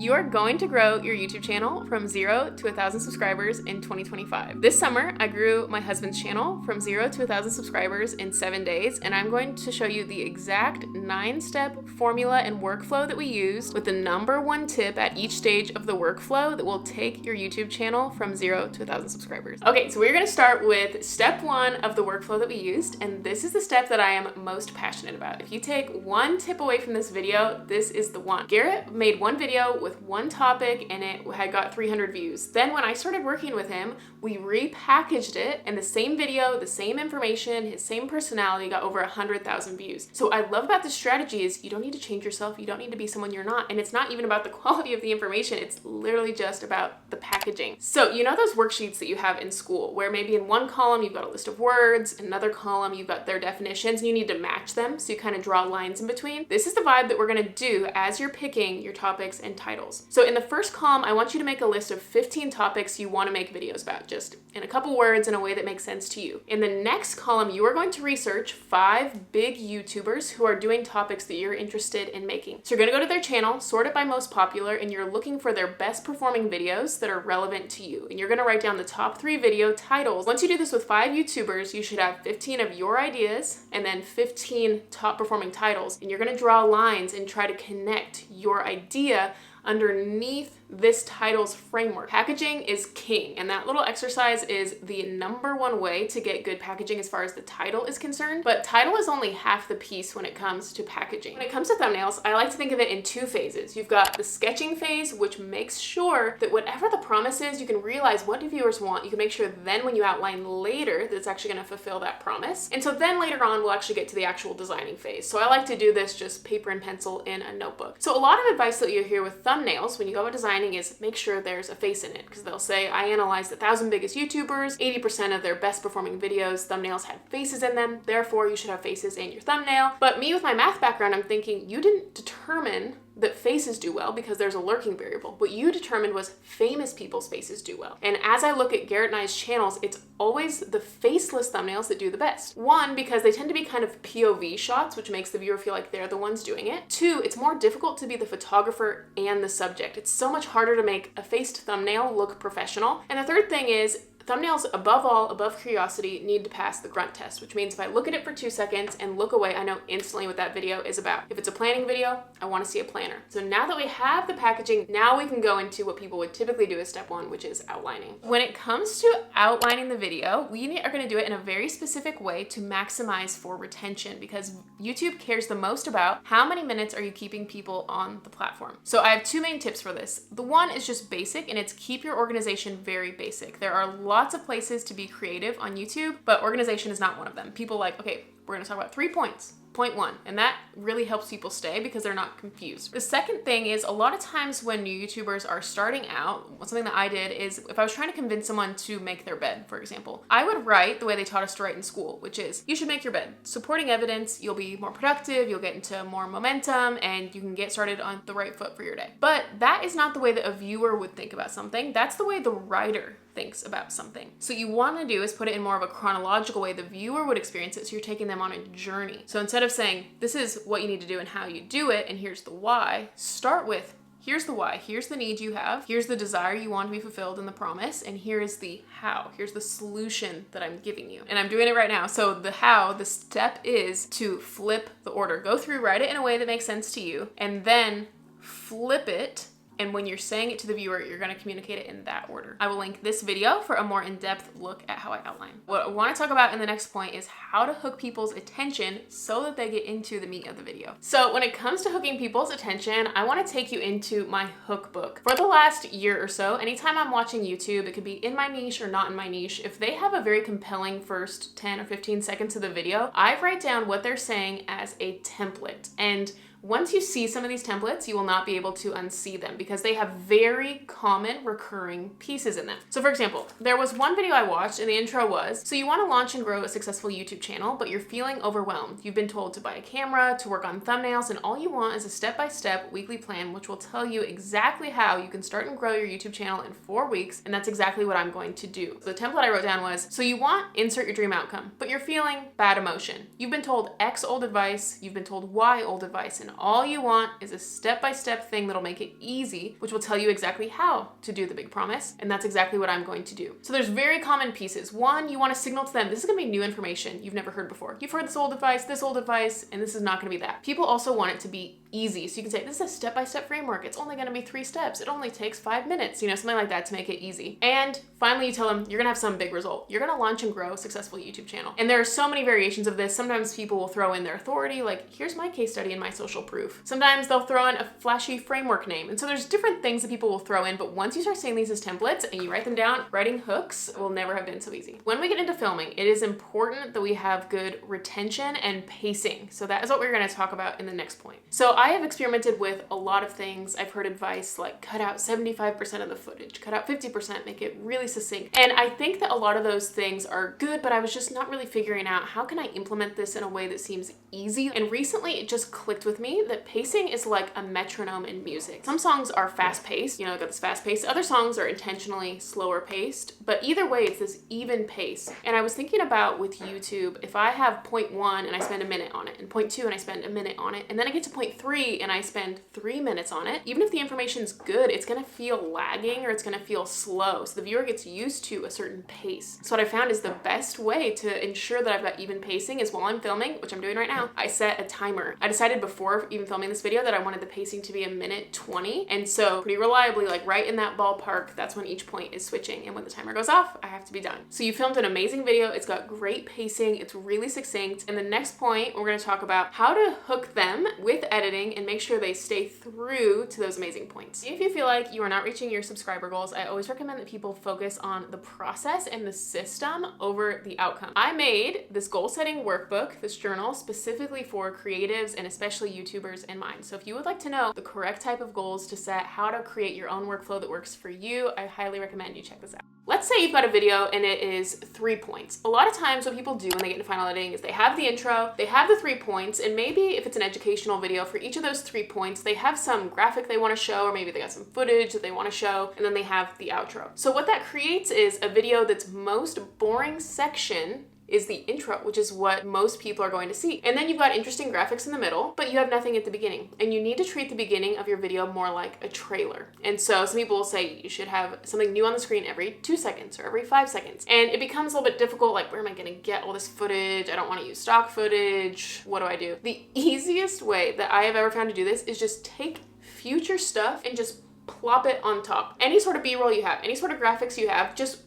You are going to grow your YouTube channel from 0 to 1,000 subscribers in 2025. This summer, I grew my husband's channel from 0 to 1,000 subscribers in 7 days, and I'm going to show you the exact 9-step formula and workflow that we use with the number one tip at each stage of the workflow that will take your YouTube channel from 0 to 1,000 subscribers. Okay, so we're gonna start with step 1 of the workflow that we used, and this is the step that I am most passionate about. If you take one tip away from this video, this is the one. Garrett made one video with one topic and it had got 300 views. Then when I started working with him, we repackaged it, and the same video, the same information, his same personality got over 100,000 views. So I love about this strategy is you don't need to change yourself, you don't need to be someone you're not, and it's not even about the quality of the information, it's literally just about the packaging. So you know those worksheets that you have in school where maybe in one column you've got a list of words, in another column you've got their definitions, and you need to match them, so you kind of draw lines in between? This is the vibe that we're gonna do as you're picking your topics and titles. So in the first column, I want you to make a list of 15 topics you want to make videos about, just in a couple words in a way that makes sense to you. In the next column, you are going to research 5 big YouTubers who are doing topics that you're interested in making. So you're going to go to their channel, sort it by most popular, and you're looking for their best performing videos that are relevant to you. And you're going to write down the top 3 video titles. Once you do this with 5 YouTubers, you should have 15 of your ideas and then 15 top performing titles. And you're going to draw lines and try to connect your idea underneath this title's framework. Packaging is king, and that little exercise is the number one way to get good packaging as far as the title is concerned, but title is only half the piece when it comes to packaging. When it comes to thumbnails, I like to think of it in 2 phases. You've got the sketching phase, which makes sure that whatever the promise is, you can realize what do viewers want. You can make sure then when you outline later that it's actually gonna fulfill that promise. And so then later on, we'll actually get to the actual designing phase. So I like to do this just paper and pencil in a notebook. So a lot of advice that you hear with thumbnails when you go about designing is make sure there's a face in it, because they'll say, I analyzed the 1,000 biggest YouTubers, 80% of their best performing videos, thumbnails had faces in them, therefore you should have faces in your thumbnail. But me with my math background, I'm thinking you didn't determine that faces do well because there's a lurking variable. What you determined was famous people's faces do well. And as I look at Garrett and I's channels, it's always the faceless thumbnails that do the best. 1, because they tend to be kind of POV shots, which makes the viewer feel like they're the ones doing it. 2, it's more difficult to be the photographer and the subject. It's so much harder to make a faced thumbnail look professional. And the third thing is, thumbnails, above all, above curiosity, need to pass the grunt test, which means if I look at it for 2 seconds and look away, I know instantly what that video is about. If it's a planning video, I want to see a planner. So now that we have the packaging, now we can go into what people would typically do as step 1, which is outlining. When it comes to outlining the video, we are going to do it in a very specific way to maximize for retention, because YouTube cares the most about how many minutes are you keeping people on the platform. So I have 2 main tips for this. The one is just basic, and it's keep your organization very basic. There are lots of places to be creative on YouTube, but organization is not one of them. People like, okay, we're gonna talk about 3 points. Point 1, and that really helps people stay because they're not confused. The second thing is a lot of times when new YouTubers are starting out, something that I did is if I was trying to convince someone to make their bed, for example, I would write the way they taught us to write in school, which is you should make your bed. Supporting evidence, you'll be more productive, you'll get into more momentum, and you can get started on the right foot for your day. But that is not the way that a viewer would think about something. That's the way the writer thinks about something. So what you want to do is put it in more of a chronological way the viewer would experience it, so you're taking them on a journey. So instead of saying, this is what you need to do and how you do it, and here's the why, start with, here's the why, here's the need you have, here's the desire you want to be fulfilled in the promise, and here is the how, here's the solution that I'm giving you. And I'm doing it right now. So the how, the step is to flip the order. Go through, write it in a way that makes sense to you, and then flip it. And when you're saying it to the viewer, you're gonna communicate it in that order. I will link this video for a more in-depth look at how I outline. What I wanna talk about in the next point is how to hook people's attention so that they get into the meat of the video. So when it comes to hooking people's attention, I wanna take you into my hook book. For the last year or so, anytime I'm watching YouTube, it could be in my niche or not in my niche, if they have a very compelling first 10 or 15 seconds of the video, I write down what they're saying as a template. And once you see some of these templates, you will not be able to unsee them because they have very common recurring pieces in them. So for example, there was one video I watched and the intro was, so you want to launch and grow a successful YouTube channel, but you're feeling overwhelmed. You've been told to buy a camera, to work on thumbnails, and all you want is a step-by-step weekly plan, which will tell you exactly how you can start and grow your YouTube channel in 4 weeks. And that's exactly what I'm going to do. So the template I wrote down was, so you want insert your dream outcome, but you're feeling bad emotion. You've been told X old advice, you've been told Y old advice, and and all you want is a step-by-step thing that'll make it easy, which will tell you exactly how to do the big promise, and that's exactly what I'm going to do. So there's very common pieces. One, you want to signal to them, this is going to be new information you've never heard before. You've heard this old advice, and this is not going to be that. People also want it to be easy. So you can say, this is a step-by-step framework. It's only going to be 3 steps. It only takes 5 minutes, something like that to make it easy. And finally, you tell them you're going to have some big result. You're going to launch and grow a successful YouTube channel. And there are so many variations of this. Sometimes people will throw in their authority, like, here's my case study and my social proof. Sometimes they'll throw in a flashy framework name. And so there's different things that people will throw in, but once you start saying these as templates and you write them down, writing hooks will never have been so easy. When we get into filming, it is important that we have good retention and pacing. So that is what we're going to talk about in the next point. So I have experimented with a lot of things. I've heard advice like cut out 75% of the footage, cut out 50%, make it really succinct. And I think that a lot of those things are good, but I was just not really figuring out how can I implement this in a way that seems easy. And recently it just clicked with me that pacing is like a metronome in music. Some songs are fast paced, got this fast pace. Other songs are intentionally slower paced, but either way, it's this even pace. And I was thinking about with YouTube, if I have point 1 and I spend a minute on it, and point 2 and I spend a minute on it, and then I get to point 3 and I spend 3 minutes on it, even if the information's good, it's gonna feel lagging or it's gonna feel slow. So the viewer gets used to a certain pace. So what I found is the best way to ensure that I've got even pacing is while I'm filming, which I'm doing right now, I set a timer. I decided before even filming this video that I wanted the pacing to be 1:20. And so pretty reliably, like right in that ballpark, that's when each point is switching. And when the timer goes off, I have to be done. So you filmed an amazing video. It's got great pacing. It's really succinct. And the next point, we're gonna talk about how to hook them with editing and make sure they stay through to those amazing points. If you feel like you are not reaching your subscriber goals, I always recommend that people focus on the process and the system over the outcome. I made this goal setting workbook, this journal, specifically for creatives and especially YouTubers in mind. So if you would like to know the correct type of goals to set, how to create your own workflow that works for you, I highly recommend you check this out. Let's say you've got a video and it is 3 points. A lot of times what people do when they get into final editing is they have the intro, they have the 3 points, and maybe if it's an educational video, for each of those 3 points, they have some graphic they want to show, or maybe they got some footage that they want to show, and then they have the outro. So what that creates is a video that's most boring section is the intro, which is what most people are going to see. And then you've got interesting graphics in the middle, but you have nothing at the beginning. And you need to treat the beginning of your video more like a trailer. And so some people will say you should have something new on the screen every 2 seconds or every 5 seconds. And it becomes a little bit difficult, like where am I gonna get all this footage? I don't wanna use stock footage. What do I do? The easiest way that I have ever found to do this is just take future stuff and just plop it on top. Any sort of B-roll you have, any sort of graphics you have, just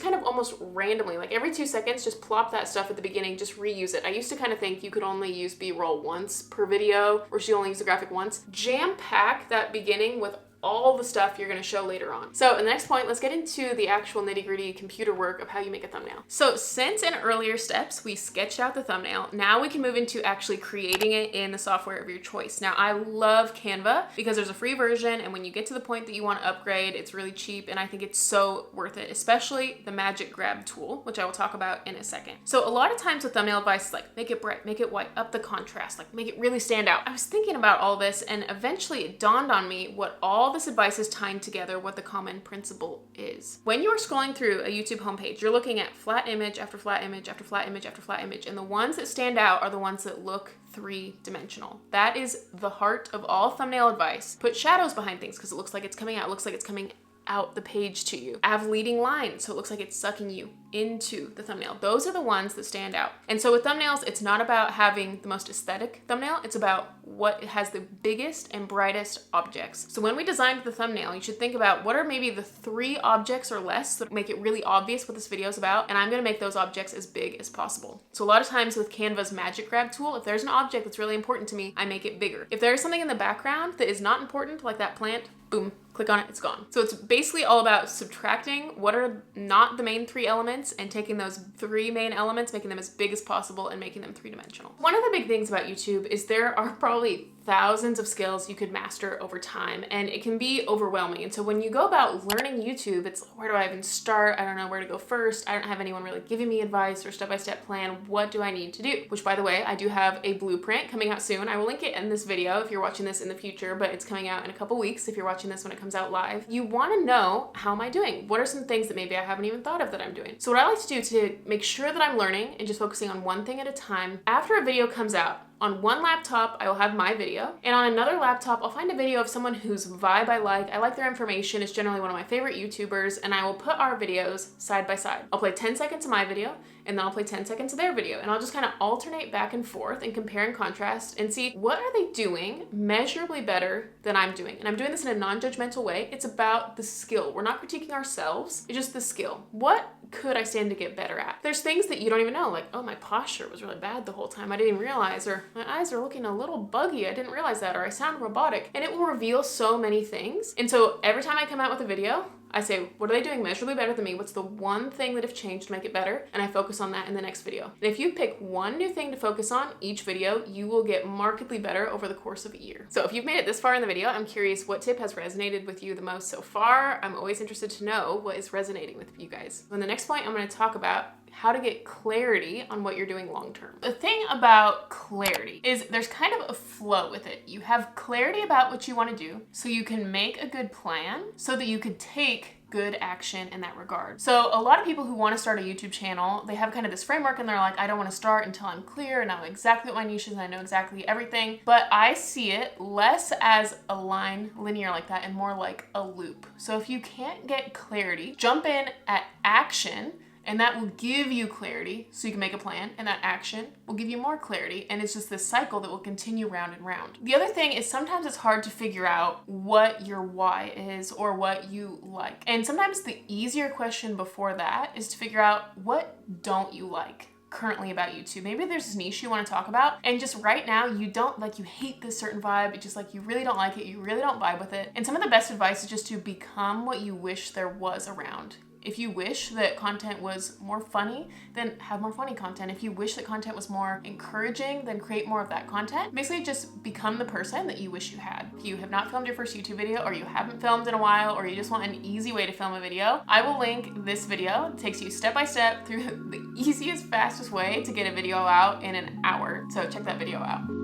kind of almost randomly, like every 2 seconds, just plop that stuff at the beginning, just reuse it. I used to kind of think you could only use B-roll once per video, or you only use the graphic once. Jam pack that beginning with all the stuff you're gonna show later on. So in the next point, let's get into the actual nitty-gritty computer work of how you make a thumbnail. So since in earlier steps, we sketched out the thumbnail, now we can move into actually creating it in the software of your choice. Now I love Canva because there's a free version, and when you get to the point that you wanna upgrade, it's really cheap, and I think it's so worth it, especially the magic grab tool, which I will talk about in a second. So a lot of times with thumbnail advice is like, make it bright, make it white, up the contrast, like make it really stand out. I was thinking about all this, and eventually it dawned on me what all this advice is tying together, what the common principle is. When you're scrolling through a YouTube homepage, you're looking at flat image after flat image after flat image after flat image, and the ones that stand out are the ones that look 3-dimensional. That is the heart of all thumbnail advice. Put shadows behind things because it looks like it's coming out, it looks like it's coming out the page to you. Have leading lines so it looks like it's sucking you into the thumbnail. Those are the ones that stand out. And so with thumbnails, it's not about having the most aesthetic thumbnail, it's about what has the biggest and brightest objects. So when we designed the thumbnail, you should think about what are maybe the 3 objects or less that make it really obvious what this video is about, and I'm gonna make those objects as big as possible. So a lot of times with Canva's magic grab tool, if there's an object that's really important to me, I make it bigger. If there's something in the background that is not important, like that plant, boom, click on it, it's gone. So it's basically all about subtracting what are not the main 3 elements and taking those 3 main elements, making them as big as possible and making them 3-dimensional. One of the big things about YouTube is there are probably thousands of skills you could master over time, and it can be overwhelming. And so when you go about learning YouTube, it's where do I even start? I don't know where to go first. I don't have anyone really giving me advice or step-by-step plan. What do I need to do? Which, by the way, I do have a blueprint coming out soon. I will link it in this video if you're watching this in the future, but it's coming out in a couple weeks if you're watching this when it comes out live. You want to know, how am I doing? What are some things that maybe I haven't even thought of that I'm doing? So what I like to do to make sure that I'm learning and just focusing on one thing at a time, after a video comes out, on one laptop, I will have my video video. And on another laptop, I'll find a video of someone whose vibe I like. I like their information. It's generally one of my favorite YouTubers, and I will put our videos side by side. I'll play 10 seconds of my video, and then I'll play 10 seconds of their video. And I'll just kind of alternate back and forth and compare and contrast and see what are they doing measurably better than I'm doing. And I'm doing this in a non-judgmental way. It's about the skill. We're not critiquing ourselves. It's just the skill. What could I stand to get better at? There's things that you don't even know, like, oh, my posture was really bad the whole time. I didn't even realize, or my eyes are looking a little buggy. I didn't realize that, or I sound robotic. And it will reveal so many things. And so every time I come out with a video, I say, what are they doing measurably better than me? What's the one thing that have changed to make it better? And I focus on that in the next video. And if you pick one new thing to focus on each video, you will get markedly better over the course of a year. So if you've made it this far in the video, I'm curious what tip has resonated with you the most so far. I'm always interested to know what is resonating with you guys. In the next point, I'm going to talk about how to get clarity on what you're doing long term. The thing about clarity is there's kind of a flow with it. You have clarity about what you want to do so you can make a good plan so that you could take good action in that regard. So a lot of people who want to start a YouTube channel, they have kind of this framework and they're like, I don't want to start until I'm clear and I know exactly what my niche is and I know exactly everything. But I see it less as a line linear like that and more like a loop. So if you can't get clarity, jump in at action, and that will give you clarity so you can make a plan, and that action will give you more clarity, and it's just this cycle that will continue round and round. The other thing is sometimes it's hard to figure out what your why is or what you like. And sometimes the easier question before that is to figure out what don't you like currently about YouTube. Maybe there's this niche you want to talk about, and just right now you don't like, you hate this certain vibe. It's just like you really don't like it, you really don't vibe with it. And some of the best advice is just to become what you wish there was around. If you wish that content was more funny, then have more funny content. If you wish that content was more encouraging, then create more of that content. Basically just become the person that you wish you had. If you have not filmed your first YouTube video, or you haven't filmed in a while, or you just want an easy way to film a video, I will link this video. It takes you step by step through the easiest, fastest way to get a video out in an hour. So check that video out.